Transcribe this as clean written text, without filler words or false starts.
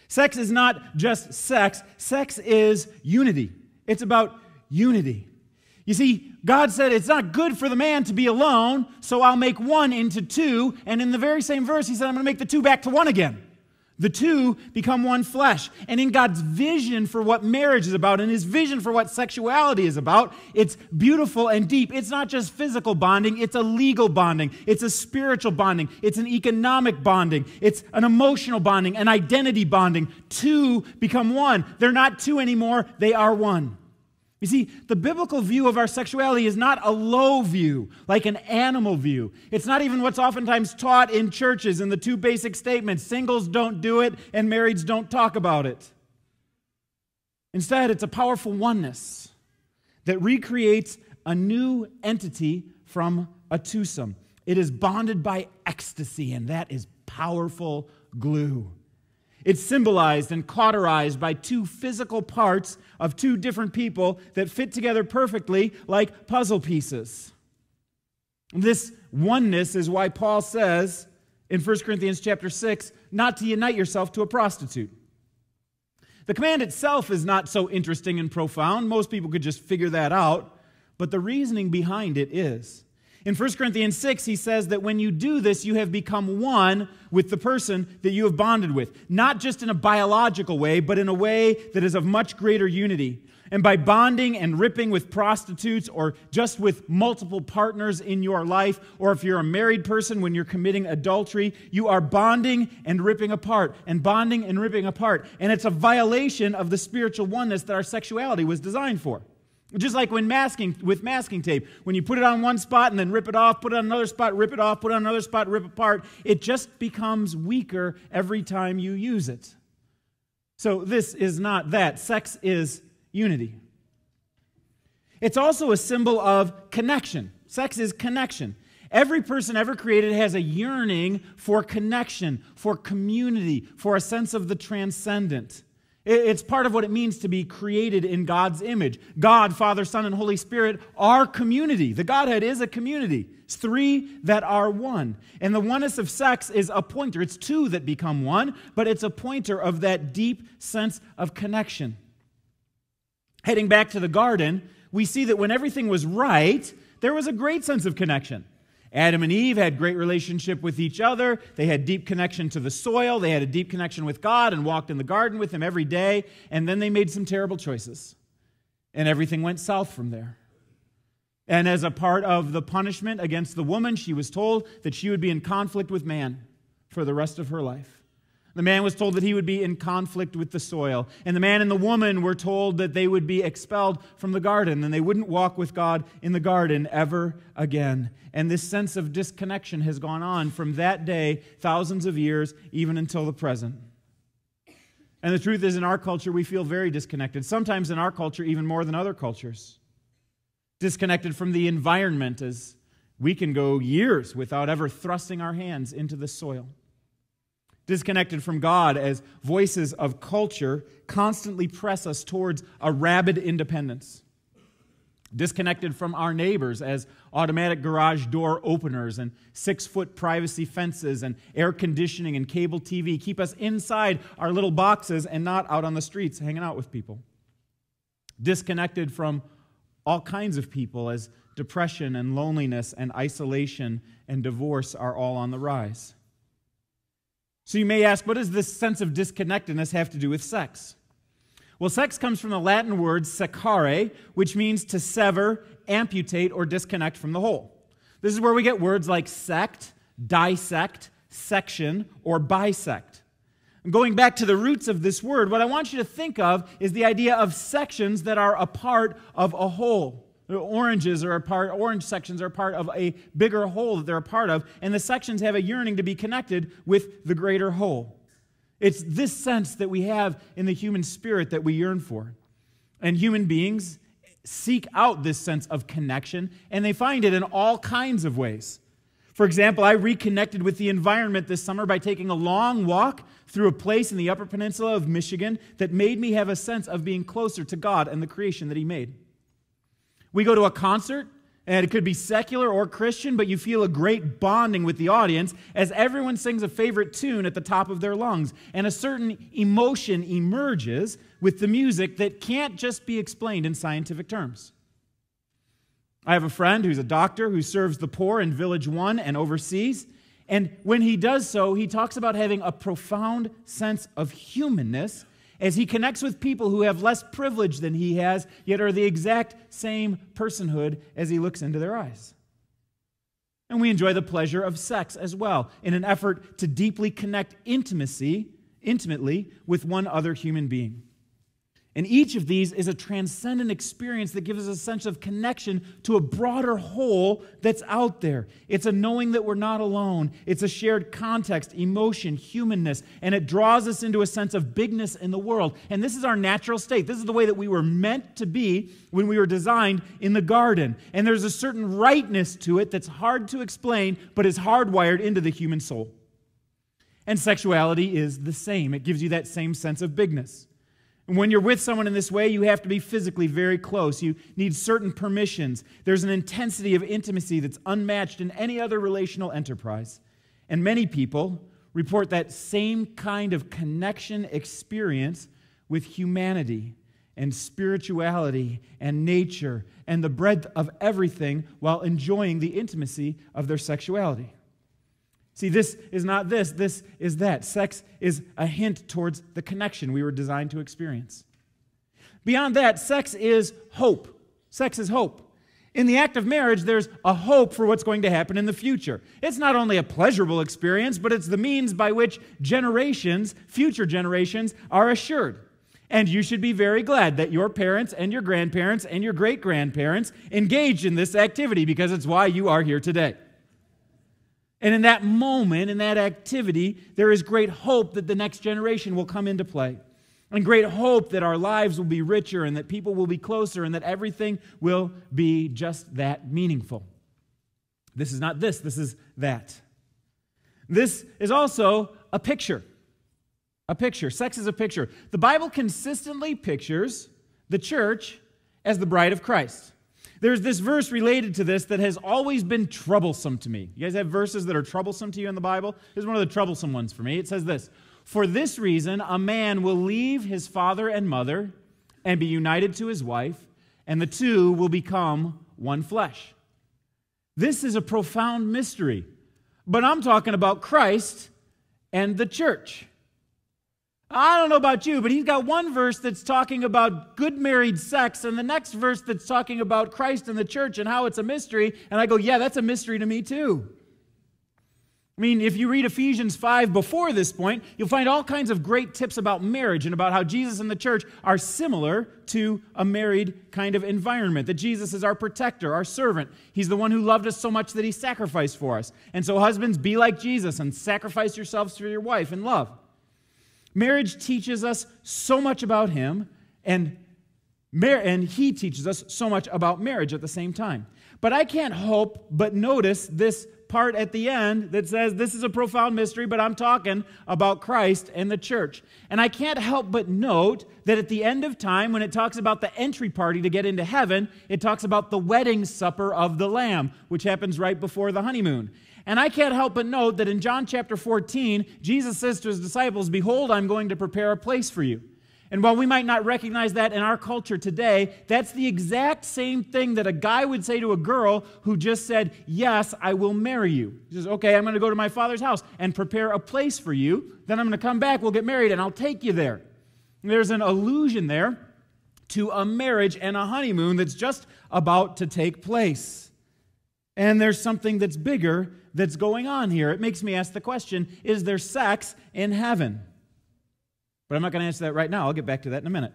Sex is not just sex. Sex is unity. It's about unity. You see, God said it's not good for the man to be alone, so I'll make one into two. And in the very same verse, he said, I'm going to make the two back to one again. The two become one flesh. And in God's vision for what marriage is about, and his vision for what sexuality is about, it's beautiful and deep. It's not just physical bonding, it's a legal bonding. It's a spiritual bonding. It's an economic bonding. It's an emotional bonding, an identity bonding. Two become one. They're not two anymore, they are one. You see, the biblical view of our sexuality is not a low view, like an animal view. It's not even what's oftentimes taught in churches in the two basic statements: singles don't do it and marrieds don't talk about it. Instead, it's a powerful oneness that recreates a new entity from a twosome. It is bonded by ecstasy, and that is powerful glue. It's symbolized and cauterized by two physical parts of two different people that fit together perfectly like puzzle pieces. This oneness is why Paul says in 1 Corinthians chapter 6, not to unite yourself to a prostitute. The command itself is not so interesting and profound. Most people could just figure that out. But the reasoning behind it is. In 1 Corinthians 6, he says that when you do this, you have become one with the person that you have bonded with. Not just in a biological way, but in a way that is of much greater unity. And by bonding and ripping with prostitutes, or just with multiple partners in your life, or if you're a married person when you're committing adultery, you are bonding and ripping apart, and bonding and ripping apart. And it's a violation of the spiritual oneness that our sexuality was designed for. Just like when with masking tape, when you put it on one spot and then rip it off, put it on another spot, rip it off, put it on another spot, rip apart, it just becomes weaker every time you use it. So this is not that. Sex is unity. It's also a symbol of connection. Sex is connection. Every person ever created has a yearning for connection, for community, for a sense of the transcendent. It's part of what it means to be created in God's image. God, Father, Son, and Holy Spirit are community. The Godhead is a community. It's three that are one. And the oneness of sex is a pointer. It's two that become one, but it's a pointer of that deep sense of connection. Heading back to the garden, we see that when everything was right, there was a great sense of connection. Adam and Eve had great relationship with each other. They had deep connection to the soil. They had a deep connection with God and walked in the garden with Him every day. And then they made some terrible choices. And everything went south from there. And as a part of the punishment against the woman, she was told that she would be in conflict with man for the rest of her life. The man was told that he would be in conflict with the soil. And the man and the woman were told that they would be expelled from the garden and they wouldn't walk with God in the garden ever again. And this sense of disconnection has gone on from that day, thousands of years, even until the present. And the truth is, in our culture, we feel very disconnected. Sometimes in our culture, even more than other cultures. Disconnected from the environment, as we can go years without ever thrusting our hands into the soil. Disconnected from God as voices of culture constantly press us towards a rabid independence. Disconnected from our neighbors as automatic garage door openers and 6-foot privacy fences and air conditioning and cable TV keep us inside our little boxes and not out on the streets hanging out with people. Disconnected from all kinds of people as depression and loneliness and isolation and divorce are all on the rise. So you may ask, what does this sense of disconnectedness have to do with sex? Well, sex comes from the Latin word secare, which means to sever, amputate, or disconnect from the whole. This is where we get words like sect, dissect, section, or bisect. And going back to the roots of this word, what I want you to think of is the idea of sections that are a part of a whole. Orange sections are part of a bigger whole that they're a part of, and the sections have a yearning to be connected with the greater whole. It's this sense that we have in the human spirit that we yearn for. And human beings seek out this sense of connection, and they find it in all kinds of ways. For example, I reconnected with the environment this summer by taking a long walk through a place in the Upper Peninsula of Michigan that made me have a sense of being closer to God and the creation that He made. We go to a concert and it could be secular or Christian, but you feel a great bonding with the audience as everyone sings a favorite tune at the top of their lungs, and a certain emotion emerges with the music that can't just be explained in scientific terms. I have a friend who's a doctor who serves the poor in Village 1 and overseas, and when he does so, he talks about having a profound sense of humanness as he connects with people who have less privilege than he has, yet are the exact same personhood as he looks into their eyes. And we enjoy the pleasure of sex as well, in an effort to deeply connect intimately with one other human being. And each of these is a transcendent experience that gives us a sense of connection to a broader whole that's out there. It's a knowing that we're not alone. It's a shared context, emotion, humanness, and it draws us into a sense of bigness in the world. And this is our natural state. This is the way that we were meant to be when we were designed in the garden. And there's a certain rightness to it that's hard to explain, but is hardwired into the human soul. And sexuality is the same. It gives you that same sense of bigness. And when you're with someone in this way, you have to be physically very close. You need certain permissions. There's an intensity of intimacy that's unmatched in any other relational enterprise. And many people report that same kind of connection experience with humanity and spirituality and nature and the breadth of everything while enjoying the intimacy of their sexuality. See, this is not this is that. Sex is a hint towards the connection we were designed to experience. Beyond that, sex is hope. Sex is hope. In the act of marriage, there's a hope for what's going to happen in the future. It's not only a pleasurable experience, but it's the means by which generations, future generations, are assured. And you should be very glad that your parents and your grandparents and your great-grandparents engaged in this activity, because it's why you are here today. And in that moment, in that activity, there is great hope that the next generation will come into play. And great hope that our lives will be richer and that people will be closer and that everything will be just that meaningful. This is not this is that. This is also a picture. A picture. Sex is a picture. The Bible consistently pictures the church as the bride of Christ. There's this verse related to this that has always been troublesome to me. You guys have verses that are troublesome to you in the Bible? Here's one of the troublesome ones for me. It says this: "For this reason, a man will leave his father and mother and be united to his wife, and the two will become one flesh." This is a profound mystery, but I'm talking about Christ and the church. I don't know about you, but he's got one verse that's talking about good married sex and the next verse that's talking about Christ and the church and how it's a mystery. And I go, yeah, that's a mystery to me too. I mean, if you read Ephesians 5 before this point, you'll find all kinds of great tips about marriage and about how Jesus and the church are similar to a married kind of environment. That Jesus is our protector, our servant. He's the one who loved us so much that he sacrificed for us. And so husbands, be like Jesus and sacrifice yourselves for your wife in love. Marriage teaches us so much about him, and he teaches us so much about marriage at the same time. But I can't help but notice this part at the end that says, this is a profound mystery, but I'm talking about Christ and the church. And I can't help but note that at the end of time, when it talks about the entry party to get into heaven, it talks about the wedding supper of the Lamb, which happens right before the honeymoon. And I can't help but note that in John chapter 14, Jesus says to his disciples, "Behold, I'm going to prepare a place for you." And while we might not recognize that in our culture today, that's the exact same thing that a guy would say to a girl who just said, "Yes, I will marry you." He says, "Okay, I'm going to go to my father's house and prepare a place for you. Then I'm going to come back, we'll get married, and I'll take you there." And there's an allusion there to a marriage and a honeymoon that's just about to take place. And there's something that's bigger that's going on here. It makes me ask the question, is there sex in heaven? But I'm not going to answer that right now. I'll get back to that in a minute.